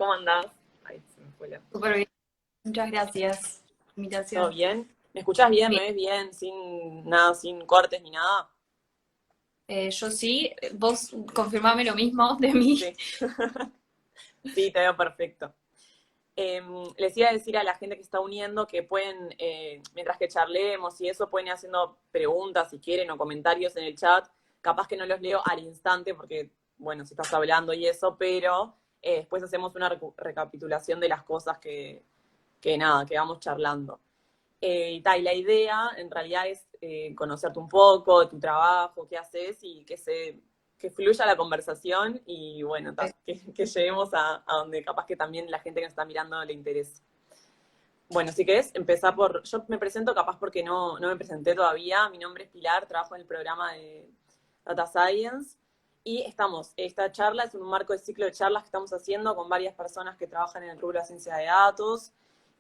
¿Cómo andás? Ay, se me fue la... Súper bien. Muchas gracias. ¿Todo Invitación. bien? ¿Me escuchás bien? Bien. ¿Me ves bien? Sin nada, sin cortes ni nada. Yo sí. Vos confirmame lo mismo de mí. Sí, sí, te veo perfecto. Les iba a decir a la gente que está uniendo que pueden, mientras que charlemos y eso, pueden ir haciendo preguntas si quieren o comentarios en el chat. Capaz que no los leo al instante porque, bueno, si estás hablando y eso, pero después hacemos una recapitulación de las cosas que nada, que vamos charlando. Y la idea en realidad es conocerte un poco, de tu trabajo, qué haces y que fluya la conversación y bueno, que lleguemos a donde capaz que también la gente que nos está mirando le interese. Bueno, si querés, empezar por... Yo me presento capaz porque no me presenté todavía. Mi nombre es Pilar, trabajo en el programa de Data Science y esta charla es un marco de ciclo de charlas que estamos haciendo con varias personas que trabajan en el rubro de ciencia de datos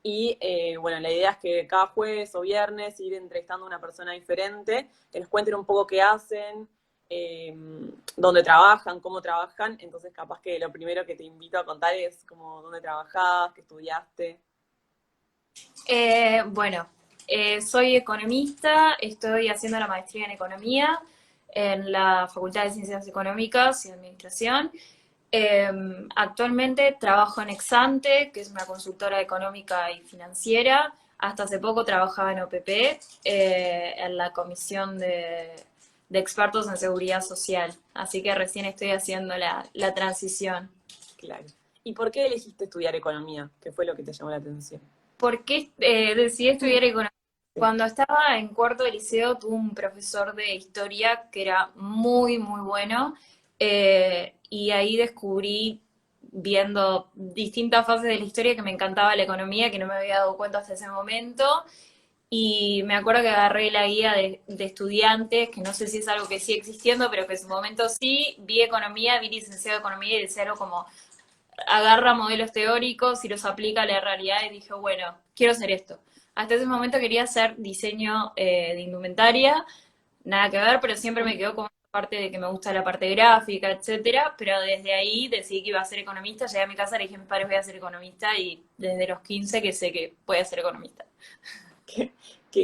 y bueno, la idea es que cada jueves o viernes ir entrevistando a una persona diferente, que nos cuenten un poco qué hacen, eh, dónde trabajan, cómo trabajan. Entonces capaz que lo primero que te invito a contar es como dónde trabajás, qué estudiaste. Bueno, soy economista, estoy haciendo la maestría en economía en la Facultad de Ciencias Económicas y Administración. Eh, Actualmente trabajo en Exante, que es una consultora económica y financiera. Hasta hace poco trabajaba en OPP, en la Comisión de Expertos en Seguridad Social. Así que recién estoy haciendo la transición. Claro. ¿Y por qué elegiste estudiar economía? ¿Qué fue lo que te llamó la atención? ¿Por qué decidí estudiar economía? Sí. Cuando estaba en cuarto de liceo tuve un profesor de historia que era muy, muy bueno, y ahí descubrí, viendo distintas fases de la historia, que me encantaba la economía, que no me había dado cuenta hasta ese momento. Y me acuerdo que agarré la guía de estudiantes, que no sé si es algo que sigue existiendo, pero que en su momento sí, vi economía, vi licenciado de economía y decía algo como agarra modelos teóricos y los aplica a la realidad y dije, bueno, quiero hacer esto. Hasta ese momento quería hacer diseño de indumentaria, nada que ver, pero siempre me quedó como parte de que me gusta la parte gráfica, etcétera, pero desde ahí decidí que iba a ser economista, llegué a mi casa, le dije a mis padres voy a ser economista y desde los 15 que sé que voy a ser economista. Qué,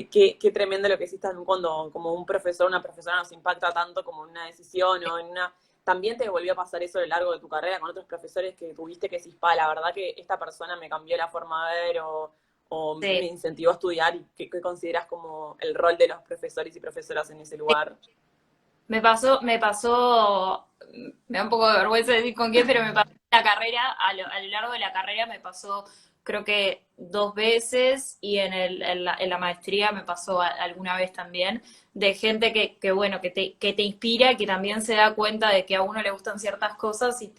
qué tremendo lo que hiciste también cuando como un profesor, una profesora nos impacta tanto como en una decisión o en una... ¿También te volvió a pasar eso a lo largo de tu carrera con otros profesores que tuviste que decís, pa, la verdad que esta persona me cambió la forma de ver o Sí. me incentivó a estudiar? ¿Y qué consideras como el rol de los profesores y profesoras en ese lugar? Me da un poco de vergüenza decir con quién, pero me pasó la carrera, a lo largo de la carrera me pasó creo que dos veces y en la maestría me pasó alguna vez también, de gente bueno, que te inspira y que también se da cuenta de que a uno le gustan ciertas cosas y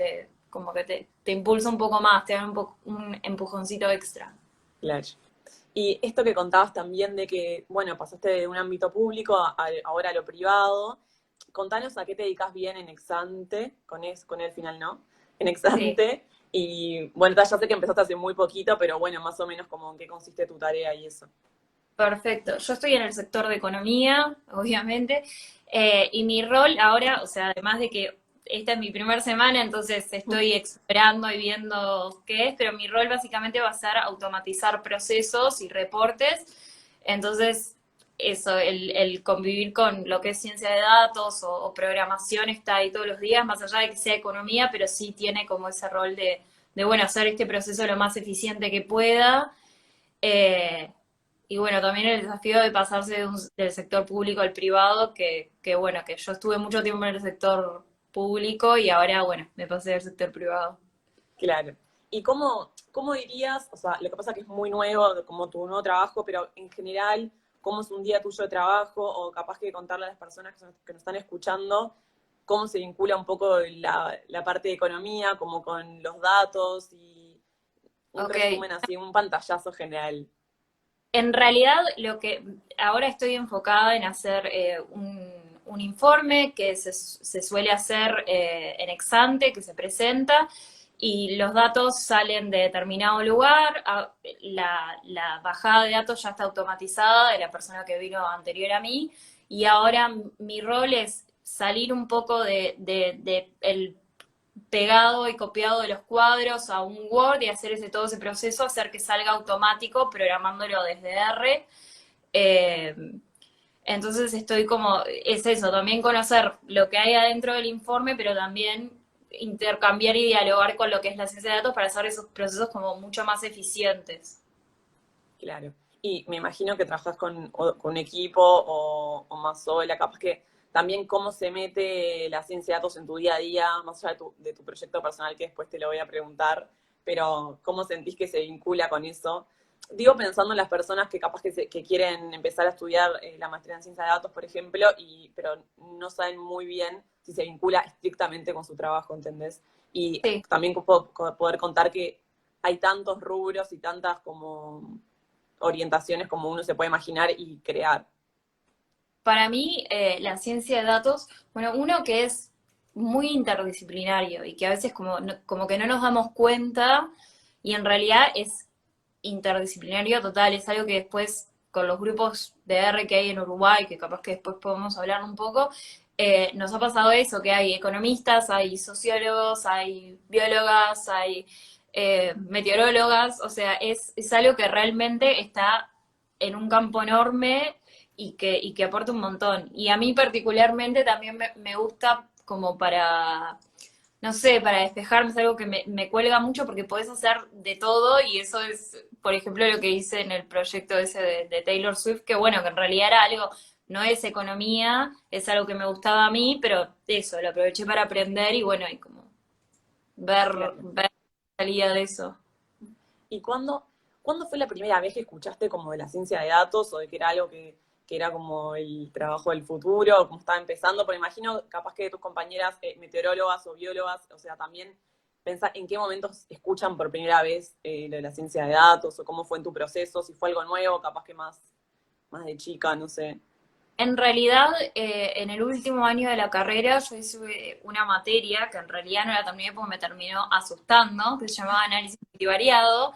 como que te impulsa un poco más, te da un empujoncito extra. Claro. Y esto que contabas también de que, bueno, pasaste de un ámbito público ahora a lo privado, contanos a qué te dedicas bien en Exante, con el final no, en Sí. Exante, y bueno, ya sé que empezaste hace muy poquito, pero bueno, más o menos como en qué consiste tu tarea y eso. Perfecto. Yo estoy en el sector de economía, obviamente, y mi rol ahora, o sea, además de que esta es mi primera semana, entonces estoy explorando y viendo qué es, pero mi rol básicamente va a ser automatizar procesos y reportes. Entonces, eso, el convivir con lo que es ciencia de datos o programación está ahí todos los días, más allá de que sea economía, pero sí tiene como ese rol bueno, hacer este proceso lo más eficiente que pueda. Eh, y bueno, también el desafío de pasarse del sector público al privado, bueno, que yo estuve mucho tiempo en el sector público y ahora, bueno, me pasé al sector privado. Claro. ¿Y cómo dirías, o sea, lo que pasa es que es muy nuevo, como tu nuevo trabajo, pero en general, cómo es un día tuyo de trabajo, o capaz que contarle a las personas que nos están escuchando, cómo se vincula un poco la parte de economía, como con los datos y un Ok. resumen así, un pantallazo general. En realidad, lo que ahora estoy enfocada en hacer un informe que se suele hacer en Exante, que se presenta, y los datos salen de determinado lugar. La bajada de datos ya está automatizada de la persona que vino anterior a mí, y ahora mi rol es salir un poco de el pegado y copiado de los cuadros a un Word y hacer todo ese proceso, hacer que salga automático programándolo desde R. Eh, entonces estoy como, es eso, también conocer lo que hay adentro del informe, pero también intercambiar y dialogar con lo que es la ciencia de datos para hacer esos procesos como mucho más eficientes. Claro. Y me imagino que trabajas con un equipo o más sola, capaz que también cómo se mete la ciencia de datos en tu día a día, más allá de tu proyecto personal, que después te lo voy a preguntar, pero cómo sentís que se vincula con eso. Digo, pensando en las personas que capaz que quieren empezar a estudiar la maestría en ciencia de datos, por ejemplo, pero no saben muy bien si se vincula estrictamente con su trabajo, ¿entendés? Y Sí. también poder contar que hay tantos rubros y tantas como orientaciones como uno se puede imaginar y crear. Para mí, la ciencia de datos, bueno, uno que es muy interdisciplinario y que a veces como que no nos damos cuenta y en realidad es interdisciplinario total, es algo que después con los grupos de R que hay en Uruguay, que capaz que después podemos hablar un poco, nos ha pasado eso, que hay economistas, hay sociólogos, hay biólogas, hay meteorólogas, o sea, es algo que realmente está en un campo enorme y que aporta un montón. Y a mí particularmente también me gusta como para, no sé, para despejarme, es algo que me cuelga mucho porque podés hacer de todo y eso es, por ejemplo, lo que hice en el proyecto ese de Taylor Swift, que bueno, que en realidad era algo, no es economía, es algo que me gustaba a mí, pero eso, lo aproveché para aprender y bueno, y como Claro. ver la salida de eso. ¿Y cuándo fue la primera vez que escuchaste como de la ciencia de datos o de que era algo que era como el trabajo del futuro, o cómo estaba empezando? Porque imagino capaz que tus compañeras meteorólogas o biólogas, o sea, también pensá en qué momentos escuchan por primera vez lo de la ciencia de datos o cómo fue en tu proceso, si fue algo nuevo, capaz que más de chica, no sé. En realidad, en el último año de la carrera yo hice una materia que en realidad no la terminé porque me terminó asustando, que se llamaba análisis multivariado,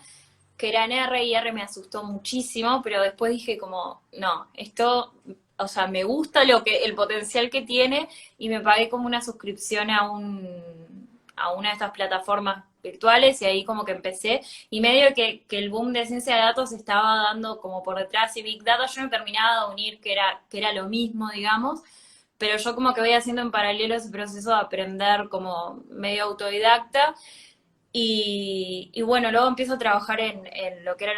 que era en R y R me asustó muchísimo, pero después dije como, no, esto, o sea, me gusta el potencial que tiene y me pagué como una suscripción a una de estas plataformas virtuales y ahí como que empecé y medio que el boom de ciencia de datos estaba dando como por detrás y Big Data yo no terminaba de unir que era lo mismo, digamos, pero yo como que voy haciendo en paralelo ese proceso de aprender como medio autodidacta y bueno, luego empiezo a trabajar en lo que era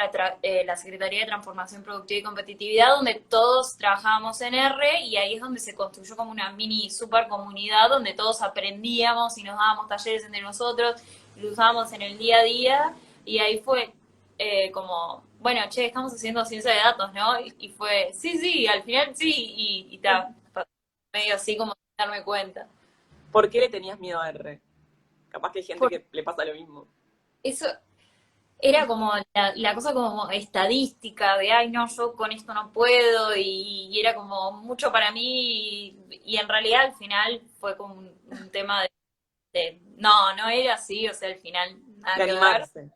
la Secretaría de Transformación Productiva y Competitividad, donde todos trabajábamos en R y ahí es donde se construyó como una mini super comunidad donde todos aprendíamos y nos dábamos talleres entre nosotros, lo usábamos en el día a día y ahí fue como, bueno, che, estamos haciendo ciencia de datos, ¿no? Y fue, sí, sí, al final sí, y ta, medio así como sin darme cuenta. ¿Por qué le tenías miedo a R? Capaz que hay gente Por que le pasa lo mismo. eso, era como la cosa como estadística de, ay, no, yo con esto no puedo, y era como mucho para mí, y en realidad al final fue como un tema no, no era así, o sea, al final nada De que ver, animarse.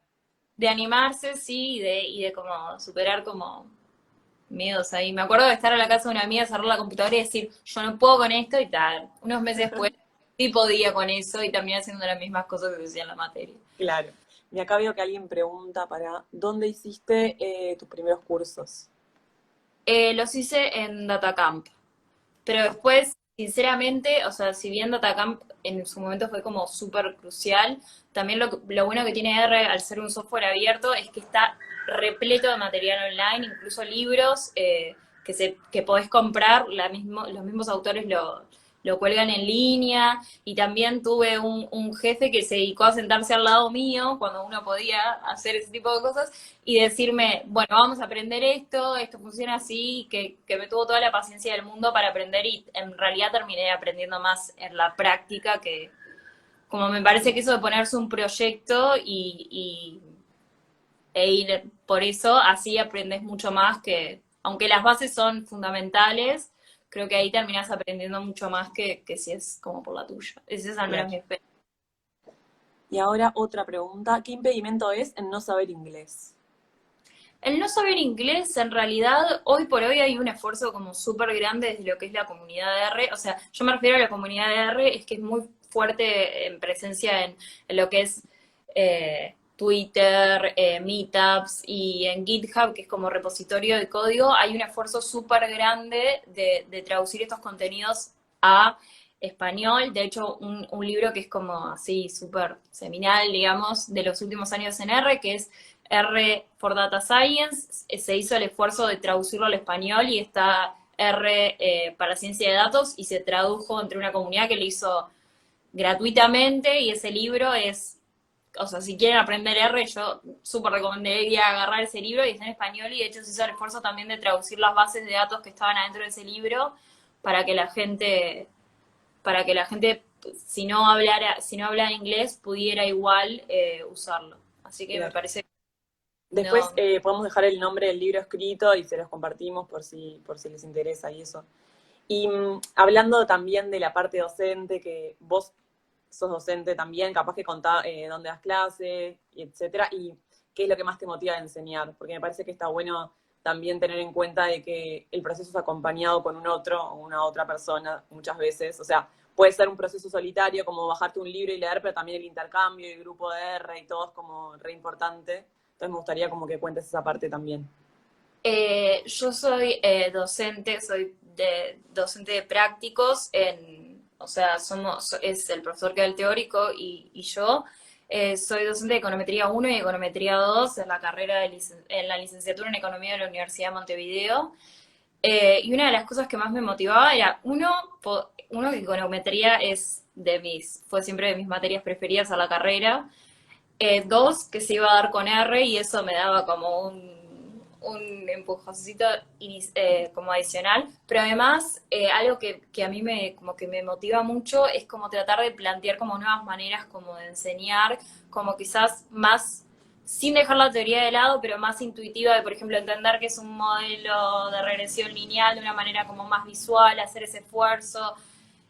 de animarse, sí, y de como superar como miedos ahí. Me acuerdo de estar en la casa de una amiga, cerrar la computadora y decir, yo no puedo con esto y tal. Unos meses después sí podía con eso y terminé haciendo las mismas cosas que decía en la materia. Claro. Y acá veo que alguien pregunta para ¿dónde hiciste tus primeros cursos? Los hice en Datacamp. Pero después, sinceramente, o sea, si bien Datacamp en su momento fue como súper crucial, también lo bueno que tiene R al ser un software abierto es que está repleto de material online, incluso libros que podés comprar, los mismos autores lo cuelgan en línea, y también tuve un jefe que se dedicó a sentarse al lado mío cuando uno podía hacer ese tipo de cosas y decirme, bueno, vamos a aprender esto funciona así, que me tuvo toda la paciencia del mundo para aprender y en realidad terminé aprendiendo más en la práctica que, como me parece que eso de ponerse un proyecto e ir por eso, así aprendes mucho más que, aunque las bases son fundamentales, creo que ahí terminas aprendiendo mucho más que si es como por la tuya. Esa es al menos Claro. mi experiencia. Y ahora otra pregunta, ¿qué impedimento es en no saber inglés? El no saber inglés, en realidad, hoy por hoy hay un esfuerzo como súper grande desde lo que es la comunidad de R. O sea, yo me refiero a la comunidad de R, es que es muy fuerte en presencia en lo que es Twitter, Meetups y en GitHub, que es como repositorio de código, hay un esfuerzo súper grande de traducir estos contenidos a español. De hecho, un libro que es como así súper seminal, digamos, de los últimos años en R, que es R for Data Science, se hizo el esfuerzo de traducirlo al español y está R para ciencia de datos y se tradujo entre una comunidad que lo hizo gratuitamente y ese libro es, o sea, si quieren aprender R, yo súper recomendaría agarrar ese libro y está en español y de hecho se hizo el esfuerzo también de traducir las bases de datos que estaban adentro de ese libro para que la gente, para que la gente si no hablara inglés, pudiera igual usarlo. Así que me Claro. parece que Después no. podemos dejar el nombre del libro escrito y se los compartimos por si les interesa y eso. Y hablando también de la parte docente, que vos sos docente también, capaz que contá dónde das clase, etcétera, y qué es lo que más te motiva a enseñar, porque me parece que está bueno también tener en cuenta de que el proceso es acompañado con un otro o una otra persona muchas veces, o sea, puede ser un proceso solitario como bajarte un libro y leer, pero también el intercambio y el grupo de R y todo es como re importante, entonces me gustaría como que cuentes esa parte también. Yo soy docente, docente de prácticos o sea, es el profesor que da el teórico y yo soy docente de Econometría 1 y Econometría 2 en la carrera en la licenciatura en Economía de la Universidad de Montevideo. Y una de las cosas que más me motivaba era, uno que econometría fue siempre de mis materias preferidas a la carrera. Dos, que se iba a dar con R y eso me daba como un empujoncito como adicional. Pero además, algo que a mí como que me motiva mucho es como tratar de plantear como nuevas maneras como de enseñar, como quizás más, sin dejar la teoría de lado, pero más intuitiva de, por ejemplo, entender que es un modelo de regresión lineal de una manera como más visual, hacer ese esfuerzo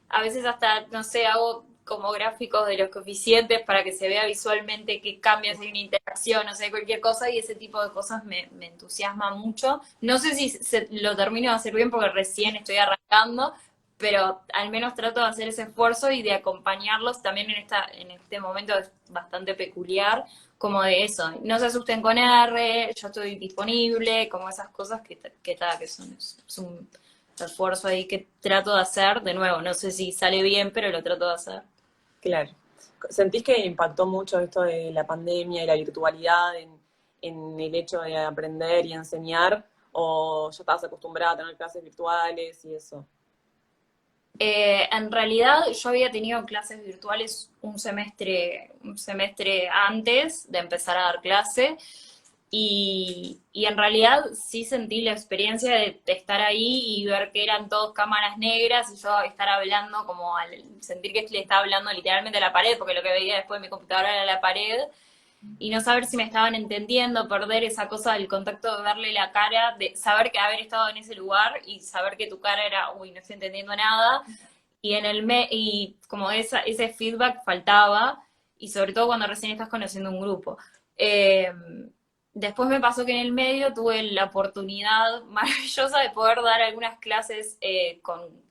a veces hasta, no sé, hago como gráficos de los coeficientes para que se vea visualmente qué cambios hay una interacción, no sé, cualquier cosa, y ese tipo de cosas me entusiasma mucho. No sé si lo termino de hacer bien porque recién estoy arrancando, pero al menos trato de hacer ese esfuerzo y de acompañarlos también en este momento es bastante peculiar, como de eso, no se asusten con R, yo estoy disponible, como esas cosas que son, es un esfuerzo ahí que trato de hacer, de nuevo, no sé si sale bien, pero lo trato de hacer. Claro. ¿Sentís que impactó mucho esto de la pandemia y la virtualidad en el hecho de aprender y enseñar? ¿O ya estabas acostumbrada a tener clases virtuales y eso? En realidad yo había tenido clases virtuales un semestre antes de empezar a dar clase y en realidad sí sentí la experiencia de estar ahí y ver que eran todos cámaras negras y yo estar hablando como al sentir que le estaba hablando literalmente a la pared, porque lo que veía después de mi computadora era la pared y no saber si me estaban entendiendo, perder esa cosa del contacto de verle la cara, de saber que haber estado en ese lugar y saber que tu cara era, uy, no estoy entendiendo nada, y y como ese feedback faltaba, y sobre todo cuando recién estás conociendo un grupo. Eh, Después me pasó que en el medio tuve la oportunidad maravillosa de poder dar algunas clases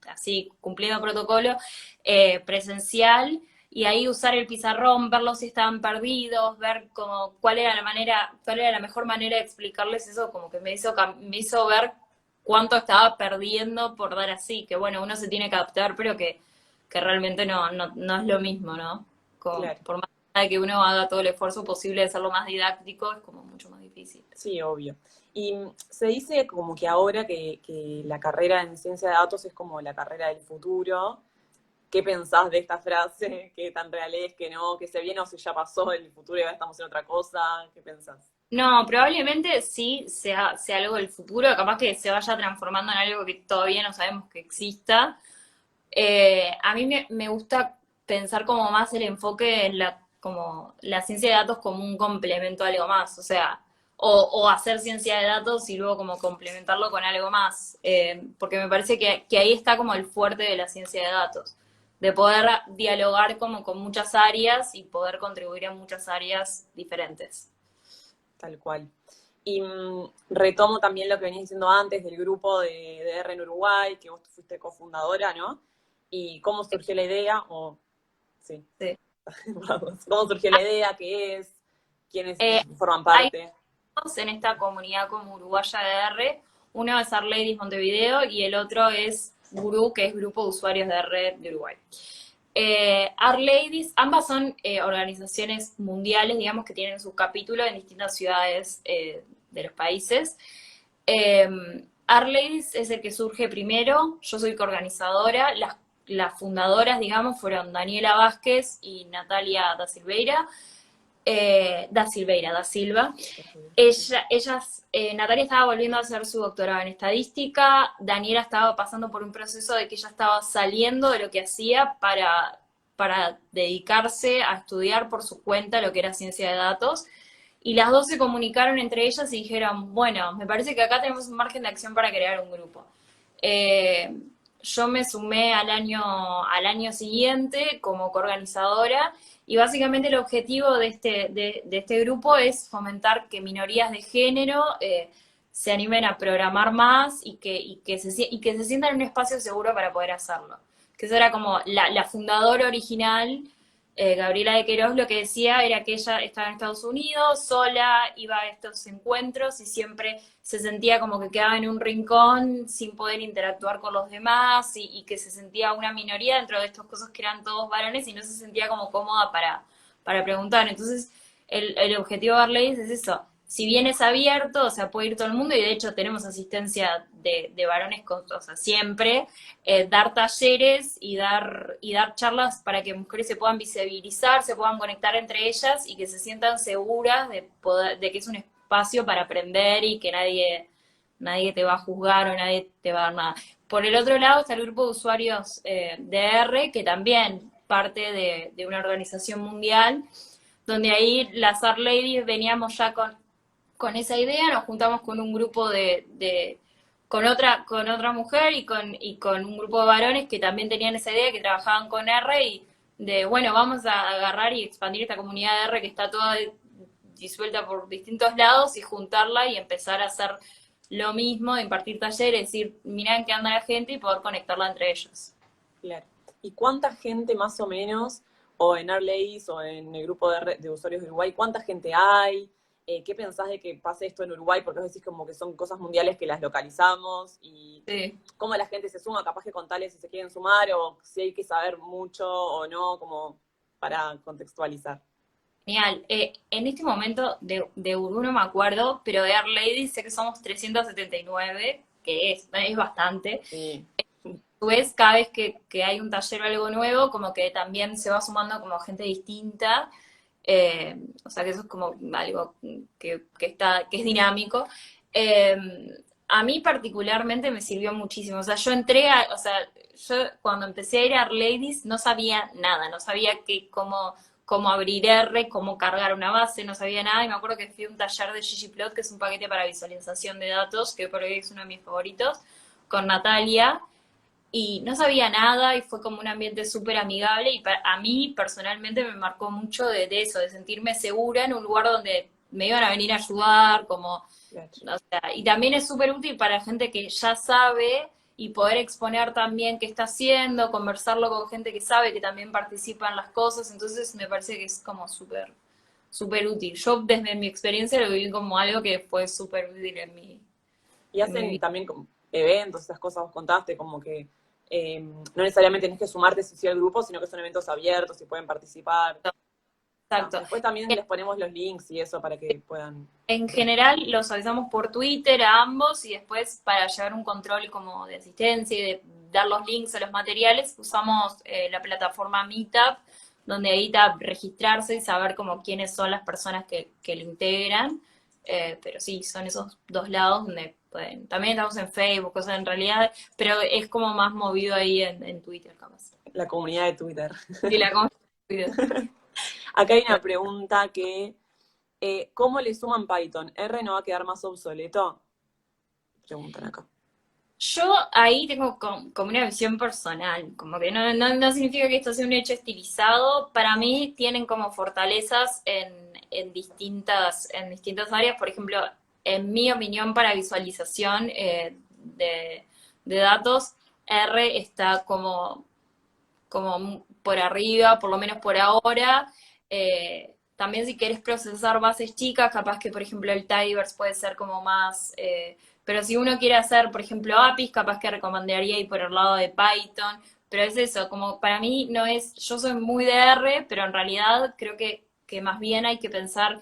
así, cumpliendo protocolo, presencial, y ahí usar el pizarrón, verlos si estaban perdidos, ver como cuál era la mejor manera de explicarles eso, como que me hizo ver cuánto estaba perdiendo por dar así, que bueno, uno se tiene que adaptar, pero que realmente no es lo mismo, ¿no? Claro, Por más de que uno haga todo el esfuerzo posible de hacerlo más didáctico, es como mucho más difícil. sí, obvio. Y se dice como que ahora que la carrera en ciencia de datos es como la carrera del futuro. ¿Qué pensás de esta frase? ¿Qué tan real es? ¿Que no? ¿Que se viene o si ya pasó el futuro y ahora estamos en otra cosa? ¿Qué pensás? No, probablemente sí sea algo del futuro, capaz que se vaya transformando en algo que todavía no sabemos que exista. A mí me gusta pensar como más el enfoque en como la ciencia de datos como un complemento a algo más, o sea, o hacer ciencia de datos y luego como complementarlo con algo más, porque me parece que ahí está como el fuerte de la ciencia de datos, de poder dialogar como con muchas áreas y poder contribuir a muchas áreas diferentes. Tal cual. Y retomo también lo que venís diciendo antes del grupo de R en Uruguay, que vos fuiste cofundadora, ¿no? ¿Y cómo surgió la idea? O Sí. Sí. ¿Cómo surgió la idea? ¿Qué es? ¿Quiénes Eh, forman hay parte? dos en esta comunidad como uruguaya de R. Uno es Arladies Montevideo y el otro es Gurú, que es Grupo de Usuarios de R de Uruguay. Arladies, ambas son organizaciones mundiales, digamos, que tienen sus capítulos en distintas ciudades de los países. Eh, Arladies es el que surge primero, yo soy coorganizadora, las fundadoras, digamos, fueron Daniela Vázquez y Natalia da Silva. Natalia estaba volviendo a hacer su doctorado en estadística, Daniela estaba pasando por un proceso de que ella estaba saliendo de lo que hacía para dedicarse a estudiar por su cuenta lo que era ciencia de datos, y las dos se comunicaron entre ellas y dijeron, bueno, me parece que acá tenemos un margen de acción para crear un grupo. Eh, yo me sumé al año siguiente como coorganizadora y básicamente el objetivo de este grupo es fomentar que minorías de género se animen a programar más y que se sientan en un espacio seguro para poder hacerlo. Que eso era como la fundadora original, Gabriela de Queiroz, lo que decía era que ella estaba en Estados Unidos, sola, iba a estos encuentros y siempre se sentía como que quedaba en un rincón sin poder interactuar con los demás y que se sentía una minoría dentro de estas cosas que eran todos varones y no se sentía como cómoda para preguntar. Entonces, el objetivo de Barley's es eso. Si bien es abierto, o sea, puede ir todo el mundo y de hecho tenemos asistencia de varones, o sea, siempre, dar talleres y dar charlas para que mujeres se puedan visibilizar, se puedan conectar entre ellas y que se sientan seguras de que es un espacio para aprender y que nadie te va a juzgar o nadie te va a dar nada. Por el otro lado está el grupo de usuarios de R, que también parte de una organización mundial, donde ahí las Art Ladies veníamos ya con esa idea, nos juntamos con un grupo con otra mujer y con un grupo de varones que también tenían esa idea, que trabajaban con R y bueno, vamos a agarrar y expandir esta comunidad de R que está toda disuelta por distintos lados y juntarla y empezar a hacer lo mismo, de impartir talleres, decir, mirá en qué anda la gente y poder conectarla entre ellos. Claro. ¿Y cuánta gente más o menos, o en Arleis o en el grupo de usuarios de Uruguay, cuánta gente hay? ¿Qué pensás de que pase esto en Uruguay? Porque vos decís como que son cosas mundiales que las localizamos y Sí. cómo la gente se suma, capaz que contarles si se quieren sumar o si hay que saber mucho o no, como para contextualizar. Genial. En este momento de Uru no me acuerdo, pero de Art Lady sé que somos 379, que es bastante. Sí, Tú ves, cada vez que hay un taller o algo nuevo, como que también se va sumando como gente distinta. O sea que eso es como algo que es dinámico. Eh, a mí particularmente me sirvió muchísimo. O sea, o sea, yo cuando empecé a ir a Art Ladies no sabía nada, no sabía cómo abrir R, cómo cargar una base, no sabía nada. Y me acuerdo que fui a un taller de ggplot, que es un paquete para visualización de datos, que por hoy es uno de mis favoritos, con Natalia y no sabía nada y fue como un ambiente súper amigable y a mí personalmente me marcó mucho de eso, de sentirme segura en un lugar donde me iban a venir a ayudar, como, claro. o sea, y también es súper útil para gente que ya sabe y poder exponer también qué está haciendo, conversarlo con gente que sabe, que también participa en las cosas, entonces me parece que es como súper útil. Yo desde mi experiencia lo viví como algo que fue súper útil Y en mi hacen vida. también eventos, esas cosas vos contaste, como que no necesariamente tenés que sumarte si al grupo, sino que son eventos abiertos y pueden participar. Exacto. Después también les ponemos los links y eso para que puedan En ver. general los avisamos por Twitter a ambos y después para llevar un control como de asistencia y de dar los links a los materiales usamos la plataforma Meetup, donde evita registrarse y saber como quiénes son las personas que lo integran. Pero sí, son esos dos lados donde pueden. También estamos en Facebook, o sea, en realidad, pero es como más movido ahí en Twitter, capaz. La comunidad de Twitter. Y la comunidad. Acá hay una pregunta que, ¿cómo le suman Python? ¿R no va a quedar más obsoleto? Preguntan acá. Yo ahí tengo como una visión personal, como que no significa que esto sea un hecho estilizado. Para mí tienen como fortalezas en distintas áreas. Por ejemplo, en mi opinión, para visualización de datos, R está como por arriba, por lo menos por ahora. También si querés procesar bases chicas, capaz que por ejemplo el Tidyverse puede ser como más... pero si uno quiere hacer, por ejemplo, APIs, capaz que recomendaría ir por el lado de Python. Pero es eso, como para mí no es... Yo soy muy de R, pero en realidad creo que más bien hay que pensar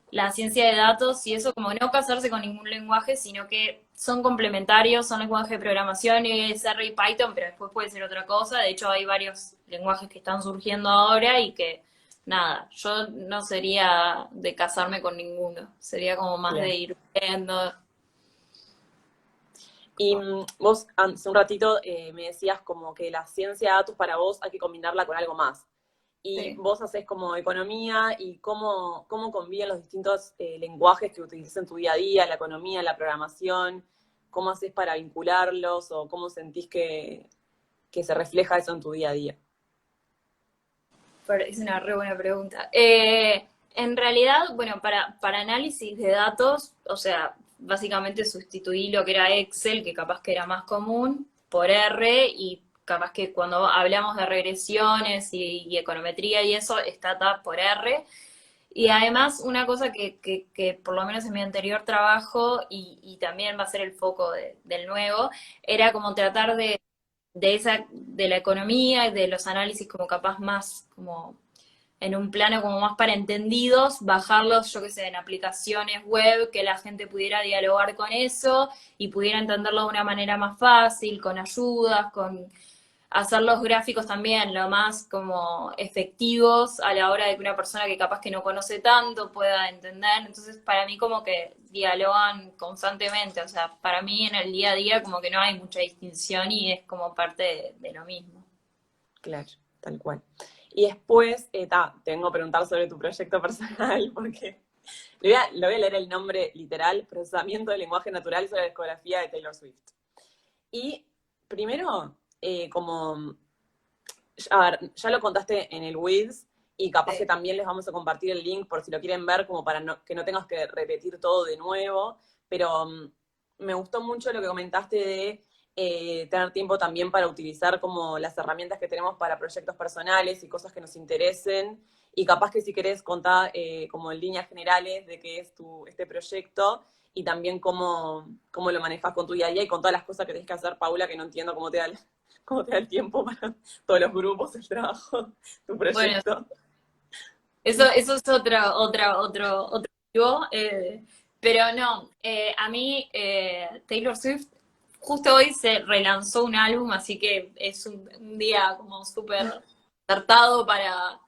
la ciencia de datos y eso como no casarse con ningún lenguaje, sino que son complementarios, son lenguajes de programación y es R y Python, pero después puede ser otra cosa. De hecho, hay varios lenguajes que están surgiendo ahora y que, nada, yo no sería de casarme con ninguno, sería como más de Claro. ir viendo. Y vos hace un ratito me decías como que la ciencia de datos para vos hay que combinarla con algo más. Y Sí. vos haces como economía y cómo conviven los distintos lenguajes que utilizas en tu día a día, la economía, la programación, cómo haces para vincularlos o cómo sentís que se refleja eso en tu día a día. Pero es una re buena pregunta. En realidad, bueno, para análisis de datos, o sea, básicamente sustituí lo que era Excel, que capaz que era más común, por R, y capaz que cuando hablamos de regresiones y econometría y eso, está data por R. Y además, una cosa que por lo menos en mi anterior trabajo, y también va a ser el foco del nuevo, era como tratar de la economía y de los análisis como capaz más como en un plano como más para entendidos, bajarlos, yo qué sé, en aplicaciones web, que la gente pudiera dialogar con eso y pudiera entenderlo de una manera más fácil, con ayudas, con hacer los gráficos también lo más como efectivos a la hora de que una persona que capaz que no conoce tanto pueda entender. Entonces, para mí como que dialogan constantemente, o sea, para mí en el día a día como que no hay mucha distinción y es como parte de lo mismo. Claro, tal cual. Y después, tengo que preguntar sobre tu proyecto personal, porque le voy a leer el nombre literal, Procesamiento del Lenguaje Natural sobre la discografía de Taylor Swift. Y primero, como, a ver, ya lo contaste en el Wiz, y capaz que Sí. también les vamos a compartir el link por si lo quieren ver, como para que no tengas que repetir todo de nuevo, pero me gustó mucho lo que comentaste de tener tiempo también para utilizar como las herramientas que tenemos para proyectos personales y cosas que nos interesen, y capaz que si querés contar como en líneas generales de qué es este proyecto, y también cómo lo manejas con tu día a día y con todas las cosas que tenés que hacer, Paula, que no entiendo cómo te da el tiempo para todos los grupos, el trabajo, tu Bueno, proyecto. eso es otro motivo, pero no, a mí Taylor Swift justo hoy se relanzó un álbum, así que es un día como súper acertado para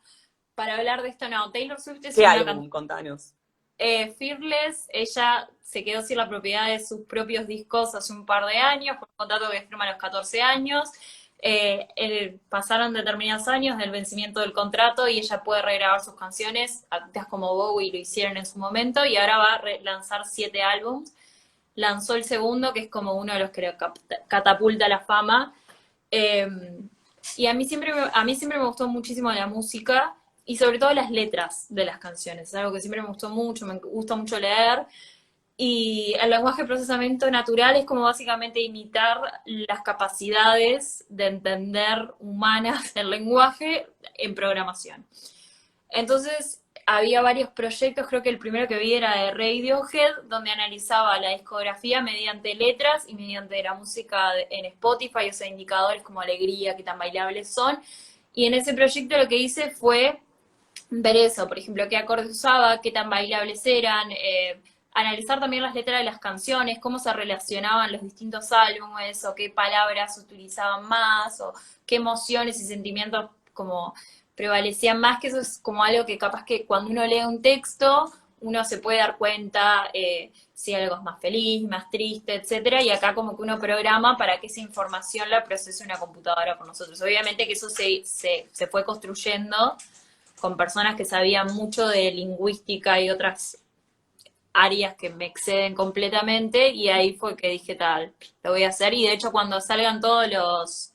hablar de esto. No, Taylor Swift es ¿Qué una cantante. álbum? Contanos. Fearless, ella se quedó sin la propiedad de sus propios discos hace un par de años, por un contrato que firma a los 14 años. Pasaron determinados años del vencimiento del contrato y ella puede regrabar sus canciones, artistas como Bowie lo hicieron en su momento, y ahora va a lanzar 7 álbums. Lanzó el segundo, que es como uno de los que catapulta a la fama. Eh, y a mí siempre me gustó muchísimo la música y sobre todo las letras de las canciones. Es algo que siempre me gustó mucho, me gusta mucho leer. Y el lenguaje de procesamiento natural es como básicamente imitar las capacidades de entender humanas del lenguaje en programación. Entonces, había varios proyectos, creo que el primero que vi era de Radiohead, donde analizaba la discografía mediante letras y mediante la música en Spotify, o sea, indicadores como alegría, qué tan bailables son. Y en ese proyecto lo que hice fue ver eso, por ejemplo, qué acordes usaba, qué tan bailables eran, analizar también las letras de las canciones, cómo se relacionaban los distintos álbumes, o qué palabras utilizaban más, o qué emociones y sentimientos como prevalecían más, que eso es como algo que capaz que cuando uno lee un texto, uno se puede dar cuenta si algo es más feliz, más triste, etcétera, y acá como que uno programa para que esa información la procese una computadora por nosotros. Obviamente que eso se fue construyendo con personas que sabían mucho de lingüística y otras áreas que me exceden completamente, y ahí fue que dije tal, lo voy a hacer. Y de hecho cuando salgan todos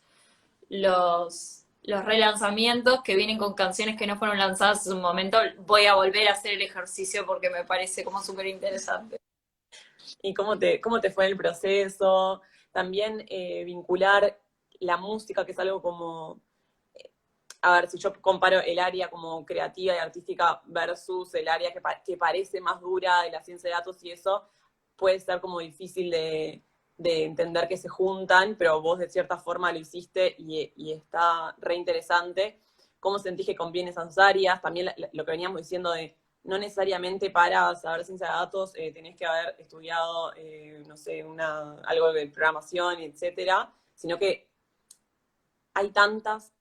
los relanzamientos que vienen con canciones que no fueron lanzadas en un momento, voy a volver a hacer el ejercicio porque me parece como súper interesante. ¿Y cómo te fue el proceso? También vincular la música, que es algo como a ver, si yo comparo el área como creativa y artística versus el área que parece más dura de la ciencia de datos y eso, puede ser como difícil de entender que se juntan, pero vos de cierta forma lo hiciste y está re interesante. ¿Cómo sentís que conviene esas áreas? También lo que veníamos diciendo de no necesariamente para saber ciencia de datos tenés que haber estudiado, no sé, algo de programación, etcétera, sino que hay tantos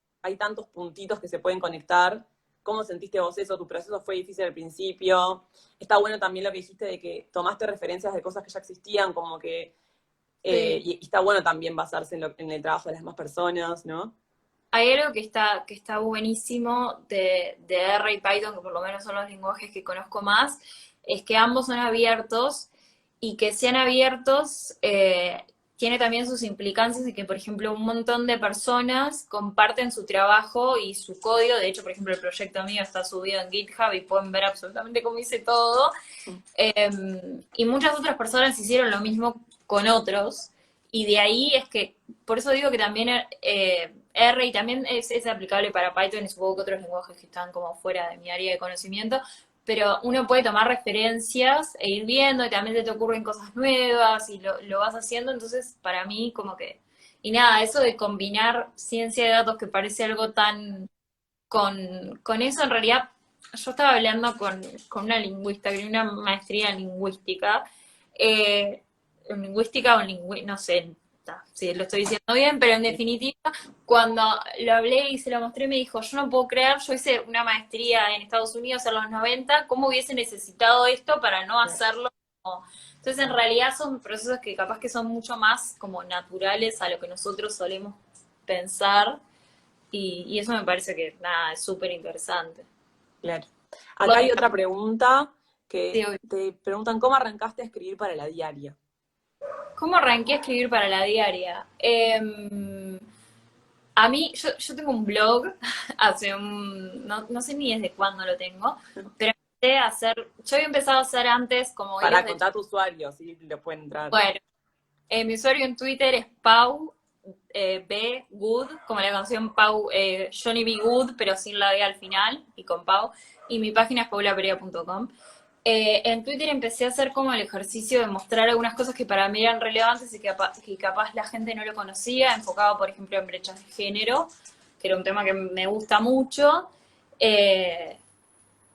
puntitos que se pueden conectar. ¿Cómo sentiste vos eso? ¿Tu proceso fue difícil al principio? Está bueno también lo que dijiste de que tomaste referencias de cosas que ya existían, como que Sí. y está bueno también basarse en el trabajo de las demás personas, ¿no? Hay algo que está buenísimo de R y Python, que por lo menos son los lenguajes que conozco más, es que ambos son abiertos y que sean abiertos tiene también sus implicancias y que, por ejemplo, un montón de personas comparten su trabajo y su código. De hecho, por ejemplo, el proyecto mío está subido en GitHub y pueden ver absolutamente cómo hice todo. Y muchas otras personas hicieron lo mismo con otros. Y de ahí es que, por eso digo que también R y también es aplicable para Python y supongo que otros lenguajes que están como fuera de mi área de conocimiento, pero uno puede tomar referencias e ir viendo y también te ocurren cosas nuevas y lo vas haciendo, entonces para mí como que... Y nada, eso de combinar ciencia de datos que parece algo tan... Con eso en realidad yo estaba hablando con una lingüista que tiene una maestría eh, en lingüística o en no sé si lo estoy diciendo bien, pero en definitiva, cuando lo hablé y se lo mostré, me dijo, yo no puedo creer, yo hice una maestría en Estados Unidos en los 90, ¿cómo hubiese necesitado esto para no hacerlo? Entonces, en realidad son procesos que capaz que son mucho más como naturales a lo que nosotros solemos pensar, y eso me parece que, nada, es súper interesante. Claro. Vos, Acá hay otra pregunta sí, que te preguntan, ¿cómo arrancaste a escribir para la diaria? ¿cómo arranqué a escribir para la diaria? A mí, yo tengo un blog hace no sé ni desde cuándo lo tengo, pero empecé a hacer, yo había empezado a hacer antes como hilos Para de... contar tu usuario, si lo pueden entrar. Bueno, mi usuario en Twitter es Pau B. Good, como la canción Pau, Johnny B. Good, pero sin la D al final, y con Pau, y mi página es paulaperea.com. En Twitter empecé a hacer como el ejercicio de mostrar algunas cosas que para mí eran relevantes y que capaz la gente no lo conocía, enfocado por ejemplo en brechas de género, que era un tema que me gusta mucho. Eh,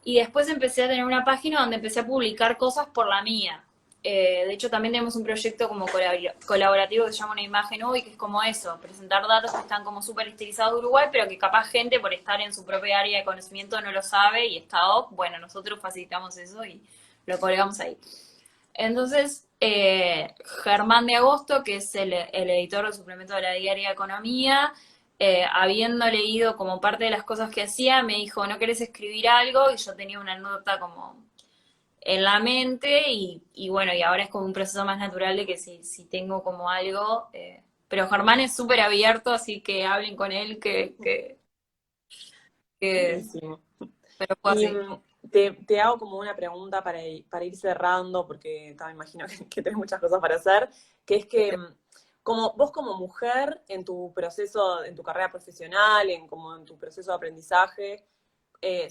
y después empecé a tener una página donde empecé a publicar cosas por la mía. De hecho, también tenemos un proyecto como colaborativo que se llama Una Imagen Hoy, que es como eso, presentar datos que están como súper estilizados de Uruguay, pero que capaz gente por estar en su propia área de conocimiento no lo sabe y está op. Bueno, nosotros facilitamos eso y lo colgamos ahí. Entonces, Germán de Agosto, que es el editor del suplemento de la Diaria Economía, habiendo leído como parte de las cosas que hacía, me dijo, ¿no querés escribir algo? Y yo tenía una nota como en la mente y bueno, y ahora es como un proceso más natural de que si tengo como algo, pero Germán es súper abierto, así que hablen con él que Buenísimo. pero fue Y así. te hago como una pregunta para ir cerrando, porque me imagino que tenés muchas cosas para hacer, que es que como vos como mujer en tu proceso, en tu carrera profesional, como en tu proceso de aprendizaje,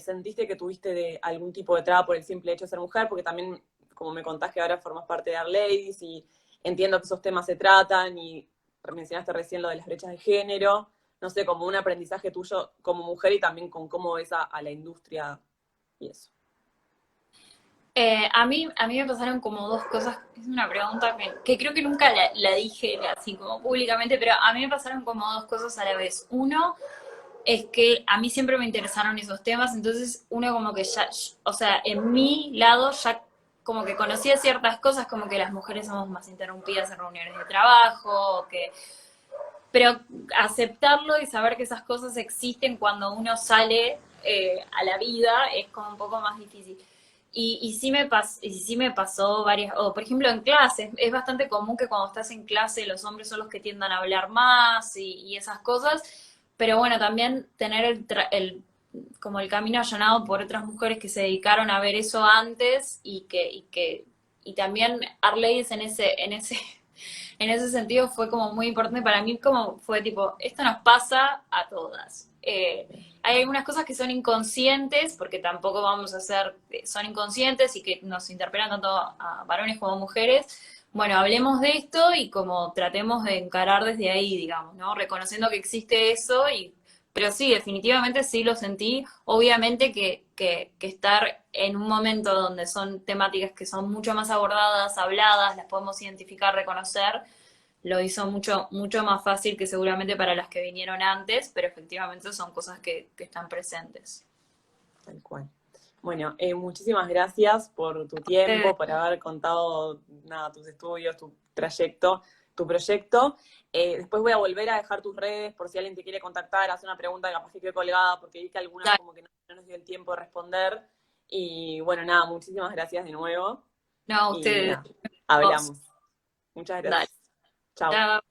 ¿sentiste que tuviste algún tipo de traba por el simple hecho de ser mujer? Porque también, como me contás que ahora formas parte de Our Ladies y entiendo que esos temas se tratan y mencionaste recién lo de las brechas de género, no sé, como un aprendizaje tuyo como mujer y también con cómo ves a la industria y eso. A mí me pasaron como dos cosas, es una pregunta que creo que nunca la dije así como públicamente, pero a mí me pasaron como dos cosas a la vez. Uno es que a mí siempre me interesaron esos temas, entonces uno como que ya, o sea, en mi lado ya como que conocía ciertas cosas, como que las mujeres somos más interrumpidas en reuniones de trabajo, pero aceptarlo y saber que esas cosas existen cuando uno sale a la vida es como un poco más difícil. Sí me pasó varias, o por ejemplo en clases, es bastante común que cuando estás en clase los hombres son los que tiendan a hablar más y esas cosas, pero bueno, también tener como el camino allanado por otras mujeres que se dedicaron a ver eso antes y también Arleyes en ese En ese sentido fue como muy importante para mí, como fue tipo, esto nos pasa a todas. Hay algunas cosas que son inconscientes, porque tampoco vamos a ser, son inconscientes y que nos interpelan tanto a varones como a mujeres. Bueno, hablemos de esto y como tratemos de encarar desde ahí, digamos, ¿no? Reconociendo que existe eso y pero sí, definitivamente sí lo sentí. Obviamente que estar en un momento donde son temáticas que son mucho más abordadas, habladas, las podemos identificar, reconocer, lo hizo mucho, mucho más fácil que seguramente para las que vinieron antes, pero efectivamente son cosas que están presentes. Tal cual. Bueno, muchísimas gracias por tu tiempo, por haber contado nada, tus estudios, tu trayecto, tu proyecto. Después voy a volver a dejar tus redes por si alguien te quiere contactar, hacer una pregunta que capaz que quede colgada, porque vi que algunas como que no nos dio el tiempo de responder. Y bueno, nada, muchísimas gracias de nuevo. No, Y ustedes nada, dos. hablamos. Muchas Dale. gracias. Chao. Chao.